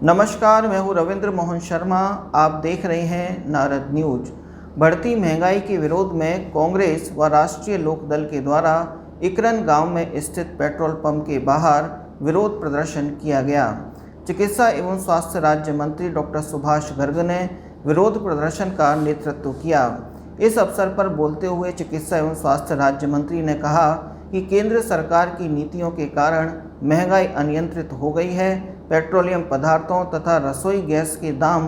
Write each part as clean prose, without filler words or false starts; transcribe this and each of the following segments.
नमस्कार, मैं हूं रविंद्र मोहन शर्मा। आप देख रहे हैं नारद न्यूज। बढ़ती महंगाई के विरोध में कांग्रेस व राष्ट्रीय लोकदल के द्वारा इकरन गांव में स्थित पेट्रोल पंप के बाहर विरोध प्रदर्शन किया गया। चिकित्सा एवं स्वास्थ्य राज्य मंत्री डॉक्टर सुभाष गर्ग ने विरोध प्रदर्शन का नेतृत्व किया। इस अवसर पर बोलते हुए चिकित्सा एवं स्वास्थ्य राज्य मंत्री ने कहा कि केंद्र सरकार की नीतियों के कारण महंगाई अनियंत्रित हो गई है। पेट्रोलियम पदार्थों तथा रसोई गैस के दाम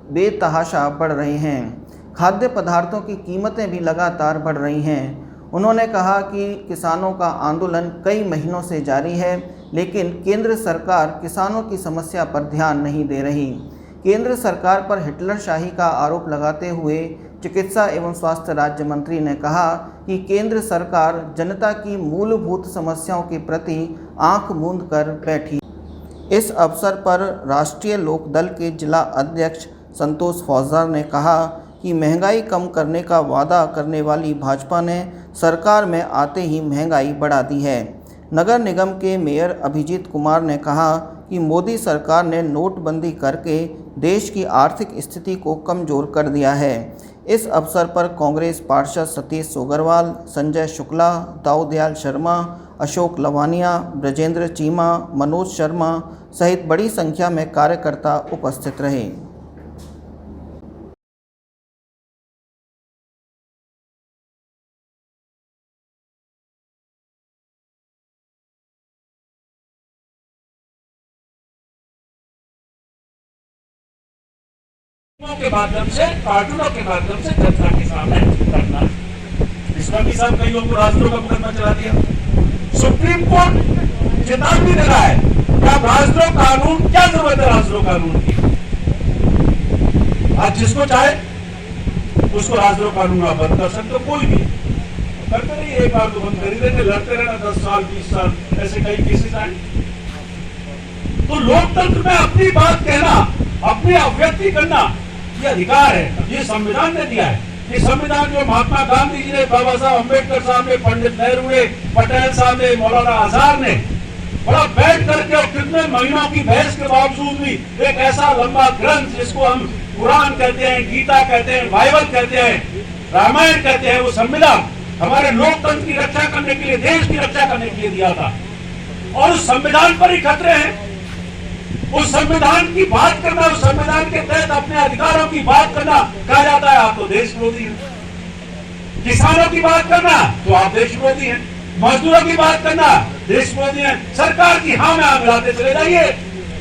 बेतहाशा बढ़ रहे हैं। खाद्य पदार्थों की कीमतें भी लगातार बढ़ रही हैं। उन्होंने कहा कि किसानों का आंदोलन कई महीनों से जारी है, लेकिन केंद्र सरकार किसानों की समस्या पर ध्यान नहीं दे रही। केंद्र सरकार पर हिटलरशाही का आरोप लगाते हुए चिकित्सा एवं स्वास्थ्य राज्य मंत्री ने कहा कि केंद्र सरकार जनता की मूलभूत समस्याओं के प्रति आंख मूंद कर बैठी। इस अवसर पर राष्ट्रीय लोकदल के जिला अध्यक्ष संतोष फौजदार ने कहा कि महंगाई कम करने का वादा करने वाली भाजपा ने सरकार में आते ही महंगाई बढ़ा दी है। नगर निगम के मेयर अभिजीत कुमार ने कहा कि मोदी सरकार ने नोटबंदी करके देश की आर्थिक स्थिति को कमज़ोर कर दिया है। इस अवसर पर कांग्रेस पार्षद सतीश सोगरवाल, संजय शुक्ला, दाऊदयाल शर्मा, अशोक लवानिया, ब्रजेंद्र चीमा, मनोज शर्मा सहित बड़ी संख्या में कार्यकर्ता उपस्थित रहे। के माध्यम से, कार्टूनों के माध्यम से जनता के सामने रखना। इसमें भी सब कईयों को राष्ट्रों का मुकदमा चला दिया। सुप्रीम कोर्ट चेतावनी दे रहा है क्या राष्ट्रों कानून, क्या जरूरत है राष्ट्रों कानून की। आज जिसको चाहे उसको राष्ट्रों कानून आप बंद कर सकते हो, कोई भी करते नहीं। एक बार तो बंद कर ही देंगे, लड़ते रहना 10 साल 20 साल, ऐसे कई केसेस आए। तो लोकतंत्र में अपनी बात कहना, अपनी अभिव्यक्ति करना ये अधिकार है, ये संविधान ने दिया है। ये संविधान जो महात्मा गांधी जी ने, बाबा साहब अम्बेडकर साहब ने, पंडित नेहरू ने, पटेल साहब ने, मौलाना आजाद ने बड़ा बैठ करके और कितने महीनों की बहस के बावजूद भी एक ऐसा लंबा ग्रंथ जिसको हम कुरान कहते हैं, गीता कहते हैं, बाइबल कहते हैं, रामायण कहते हैं, वो संविधान हमारे लोकतंत्र की रक्षा करने के लिए, देश की रक्षा करने के लिए दिया था। और उस संविधान पर ही खतरे हैं। उस संविधान की बात करना, उस संविधान के तहत अपने अधिकारों की बात करना, कहा जाता है आप तो देश विरोधी हैं। किसानों की बात करना तो आप देश विरोधी हैं। मजदूरों की बात करना देश विरोधी हैं। सरकार की हाँ में मिलाते चले जाइए,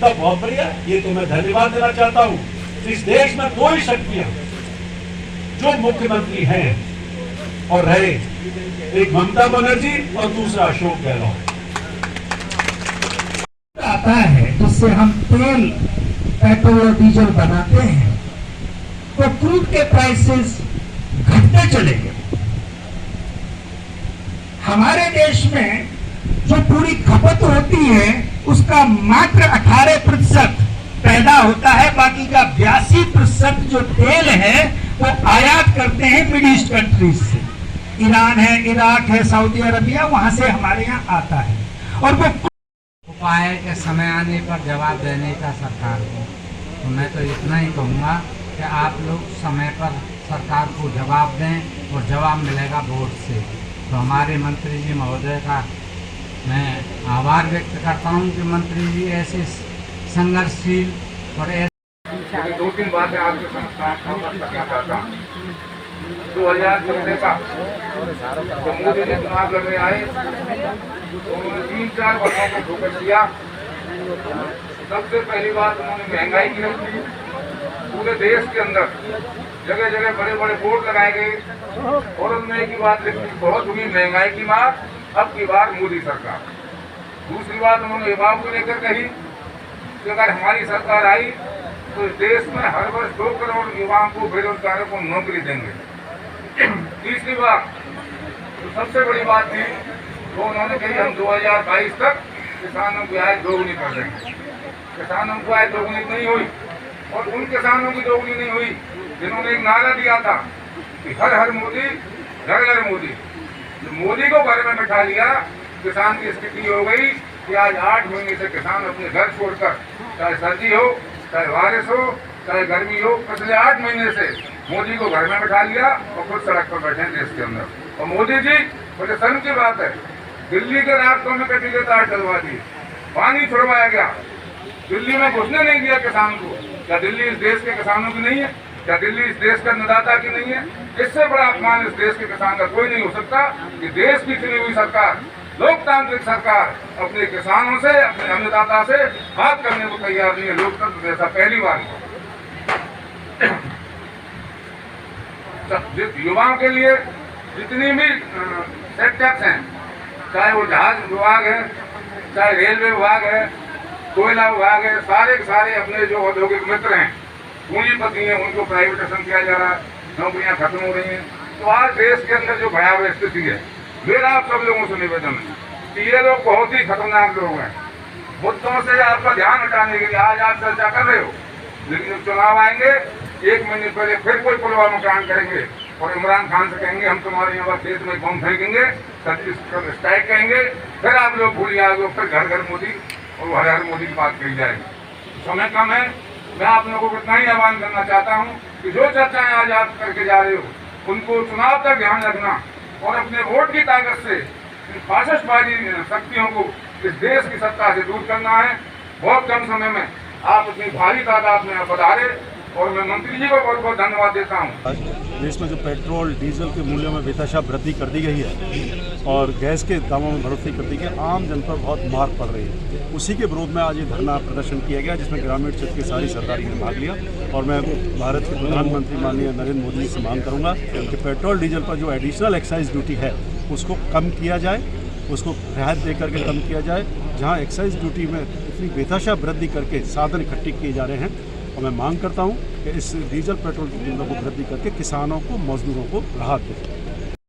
तब बहुत बढ़िया। ये तो मैं धन्यवाद देना चाहता हूँ। इस देश में दो ही शक्तियां जो मुख्यमंत्री हैं और रहे, एक ममता बनर्जी और दूसरा अशोक गहलोत। आता है जिससे हम तेल, पेट्रोल और डीजल बनाते हैं, तो क्रूड के प्राइसेस घटते चले गए। हमारे देश में जो पूरी खपत होती है उसका मात्र 18% पैदा होता है। बाकी का 82% जो तेल है वो आयात करते हैं मिडिल ईस्ट कंट्रीज से। ईरान है, इराक है, सऊदी अरबिया, वहां से हमारे यहाँ आता है। और वो उपाय के समय आने पर जवाब देने का सरकार को, तो मैं तो इतना ही कहूँगा कि आप लोग समय पर सरकार को जवाब दें और जवाब मिलेगा वोट से। तो हमारे मंत्री जी महोदय का मैं आभार व्यक्त करता हूँ कि मंत्री जी ऐसे संघर्षशील और 2-3 बातें आपके करना चाहता हूँ। 2014 का तो मोदी जी चुनाव लड़ने आए तो उन्होंने 3-4 वर्षों को फोकस किया। सबसे पहली बात उन्होंने महंगाई की रखी। पूरे देश के अंदर जगह जगह बड़े बड़े बोर्ड लगाए गए और उनमें एक ही बात लिखी, बहुत हुई महंगाई की मार, अब की बार मोदी सरकार। दूसरी बात उन्होंने युवाओं को लेकर कही कि अगर हमारी सरकार आई तो देश में हर वर्ष 2 करोड़ युवाओं को, बेरोजगारों को नौकरी देंगे। तीसरी बात तो सबसे बड़ी बात थी वो उन्होंने कही, हम 2022 तक किसानों की आय दोगुनी कर देंगे। किसानों की आय दोगुनी नहीं हुई और उन किसानों की दोगुनी नहीं हुई जिन्होंने एक नारा दिया था कि हर हर मोदी, घर घर मोदी। मोदी को घर में बैठा लिया, किसान की स्थिति हो गई कि आज 8 महीने से किसान अपने घर छोड़कर चाहे सर्दी हो, चाहे बारिश हो, चाहे गर्मी हो, पिछले 8 महीने से मोदी को घर में बैठा लिया और खुद सड़क पर बैठे हैं देश के अंदर। और मोदी जी, बड़े शर्म की बात है, दिल्ली के रास्तों में कटी के तार डलवा दिए, पानी छुड़वाया गया, दिल्ली में घुसने नहीं दिया किसान को। क्या दिल्ली इस देश के किसानों की नहीं है? क्या दिल्ली इस देश का अन्नदाता की नहीं है? इससे बड़ा अपमान इस देश के किसान का कोई नहीं हो सकता कि देश की चुनी हुई सरकार, लोकतांत्रिक सरकार अपने किसानों से, अपने अन्नदाता से बात करने को तैयार नहीं है। लोकतंत्र जैसा पहली बार युवाओं के लिए जितनी भी सेक्टर्स हैं, चाहे वो जहाज विभाग है, चाहे रेलवे विभाग है, कोयला विभाग है, सारे के सारे अपने जो औद्योगिक मित्र हैं, पूंजीपति हैं, उनको प्राइवेटाइजेशन किया जा रहा है, नौकरियां खत्म हो रही हैं। तो आज देश के अंदर जो भयावह स्थिति है, मेरा आप सब लोगों से निवेदन है कि ये लोग बहुत ही खतरनाक लोग हैं। मुद्दों से आपका ध्यान हटाने के लिए आज आप चर्चा कर रहे हो, लेकिन जब चुनाव आएंगे 1 महीने पहले फिर कोई पुलवामा कांड करेंगे और इमरान खान से कहेंगे हम तुम्हारे यहाँ पर खेत में बम फेंकेंगे, स्ट्राइक कहेंगे, फिर आप लोग भूल जाओगे, फिर घर घर मोदी और हर हर मोदी की बात कही जाएगी। समय कम है, मैं आप लोगों को इतना ही आह्वान करना चाहता हूँ कि जो चर्चाएं आज आप करके जा रहे हो, उनको चुनाव तक ध्यान रखना और अपने वोट की ताकत से इन फासिस्टवादी शक्तियों को इस देश की सत्ता से दूर करना है। बहुत कम समय में आप इतनी भारी तादाद में पधारे और मैं मंत्री जी को बहुत बहुत धन्यवाद देता हूँ। देश में जो पेट्रोल डीजल के मूल्यों में बेतहाशा वृद्धि कर दी गई है और गैस के दामों में बढ़ोतरी कर दी गई, आम जन पर बहुत मार पड़ रही है। उसी के विरोध में आज ये धरना प्रदर्शन किया गया, जिसमें ग्रामीण क्षेत्र की सारी सरकारी ने भाग लिया। और मैं भारत के प्रधानमंत्री माननीय नरेंद्र मोदी से मांग करूँगा कि पेट्रोल डीजल पर जो एडिशनल एक्साइज ड्यूटी है उसको कम किया जाए, उसको रियायत दे करके कम किया जाए। जहाँ एक्साइज ड्यूटी में इतनी बेतहाशा वृद्धि करके साधन इकट्ठे किए जा रहे हैं, और मैं मांग करता हूं कि इस डीजल पेट्रोल की कीमतों को वृद्धि करके किसानों को, मजदूरों को राहत दें।